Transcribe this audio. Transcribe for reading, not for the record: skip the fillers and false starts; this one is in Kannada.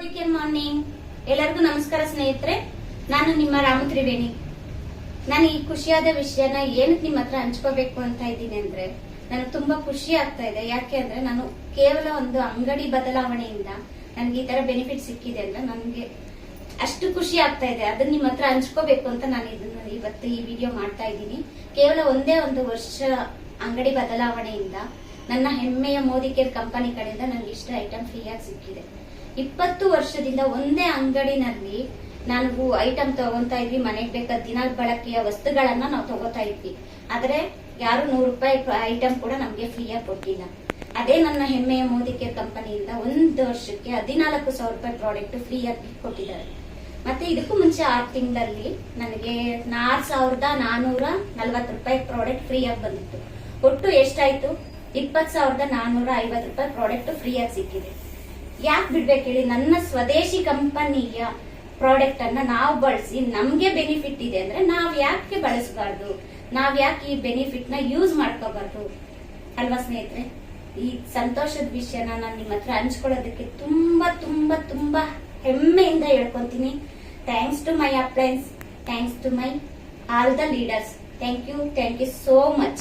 ಮೋದಿಕೆ ಮಾರ್ನಿಂಗ್. ಎಲ್ಲರಿಗೂ ನಮಸ್ಕಾರ ಸ್ನೇಹಿತರೆ. ನಾನು ನಿಮ್ಮ ರಾಮು ತ್ರಿವೇಣಿ. ನಾನು ಈ ಖುಷಿಯಾದ ವಿಷಯನ ಏನಕ್ಕೆ ನಿಮ್ಮ ಹತ್ರ ಹಂಚ್ಕೋಬೇಕು ಅಂತ ಇದ್ದೀನಿ ಅಂದ್ರೆ, ನನಗೆ ತುಂಬಾ ಖುಷಿ ಆಗ್ತಾ ಇದೆ. ಯಾಕೆ ಅಂದ್ರೆ ನಾನು ಕೇವಲ ಒಂದು ಅಂಗಡಿ ಬದಲಾವಣೆಯಿಂದ ನನ್ಗೆ ಈ ತರ ಬೆನಿಫಿಟ್ ಸಿಕ್ಕಿದೆ ಅಂದ್ರೆ ನನಗೆ ಅಷ್ಟು ಖುಷಿ ಆಗ್ತಾ ಇದೆ. ಅದನ್ನ ನಿಮ್ಮ ಹತ್ರ ಹಂಚ್ಕೋಬೇಕು ಅಂತ ನಾನು ಇದನ್ನ ಇವತ್ತು ಈ ವಿಡಿಯೋ ಮಾಡ್ತಾ ಇದ್ದೀನಿ. ಕೇವಲ ಒಂದೇ ಒಂದು ವರ್ಷ ಅಂಗಡಿ ಬದಲಾವಣೆಯಿಂದ ನನ್ನ ಹೆಮ್ಮೆಯ ಮೋದಿ ಕೇರ್ ಕಂಪನಿ ಕಡೆಯಿಂದ ನನಗೆ ಇಷ್ಟು ಐಟಮ್ ಫ್ರೀ ಆಗಿ ಸಿಕ್ಕಿದೆ. 20 ವರ್ಷದಿಂದ ಒಂದೇ ಅಂಗಡಿನಲ್ಲಿ ನಾವು ಐಟಮ್ ತಗೊಂತಾ ಇದ್ವಿ. ಮನೆಗೆ ಬೇಕಾದ ದಿನ ಬಳಕೆಯ ವಸ್ತುಗಳನ್ನ ನಾವು ತಗೋತಾ ಇದ್ವಿ. ಆದ್ರೆ ಯಾರು 100 ರೂಪಾಯಿ ಐಟಮ್ ಕೂಡ ನಮ್ಗೆ ಫ್ರೀ ಆಗಿ ಕೊಟ್ಟಿಲ್ಲ. ಅದೇ ನನ್ನ ಹೆಮ್ಮೆಯ ಮೋದಿ ಕೇರ್ ಕಂಪನಿಯಿಂದ ಒಂದು ವರ್ಷಕ್ಕೆ 14,000 ರೂಪಾಯಿ ಪ್ರಾಡಕ್ಟ್ ಫ್ರೀ ಆಗಿ ಕೊಟ್ಟಿದ್ದಾರೆ. ಮತ್ತೆ ಇದಕ್ಕೂ ಮುಂಚೆ 6 ತಿಂಗಳಲ್ಲಿ ನನಗೆ 4,440 ರೂಪಾಯಿ ಪ್ರಾಡಕ್ಟ್ ಫ್ರೀ ಆಗಿ ಬಂದಿತ್ತು. ಒಟ್ಟು ಎಷ್ಟಾಯ್ತು? 20,450 ರೂಪಾಯಿ ಪ್ರಾಡಕ್ಟ್ ಫ್ರೀ ಆಗಿ ಸಿಕ್ಕಿದೆ. ಯಾಕೆ ಬಿಡ್ಬೇಕು ಹೇಳಿ? ನನ್ನ ಸ್ವದೇಶಿ ಕಂಪನಿಯ ಪ್ರಾಡಕ್ಟ್ ಅನ್ನ ನಾವು ಬಳಸಿ ನಮ್ಗೆ ಬೆನಿಫಿಟ್ ಇದೆ ಅಂದ್ರೆ ನಾವ್ ಯಾಕೆ ಬಳಸಬಾರ್ದು? ನಾವ್ ಯಾಕೆ ಈ ಬೆನಿಫಿಟ್ ನ ಯೂಸ್ ಮಾಡ್ಕೋಬಾರ್ದು ಅಲ್ವಾ ಸ್ನೇಹಿತರೆ? ಈ ಸಂತೋಷದ ವಿಷಯನ ನಾನು ನಿಮ್ಮ ಹತ್ರ ಹಂಚ್ಕೊಳ್ಳೋದಕ್ಕೆ ತುಂಬಾ ತುಂಬಾ ತುಂಬಾ ಹೆಮ್ಮೆಯಿಂದ ಹೇಳ್ಕೊಂತೀನಿ. Thanks to my appliances, thanks to my all the leaders. Thank you so much.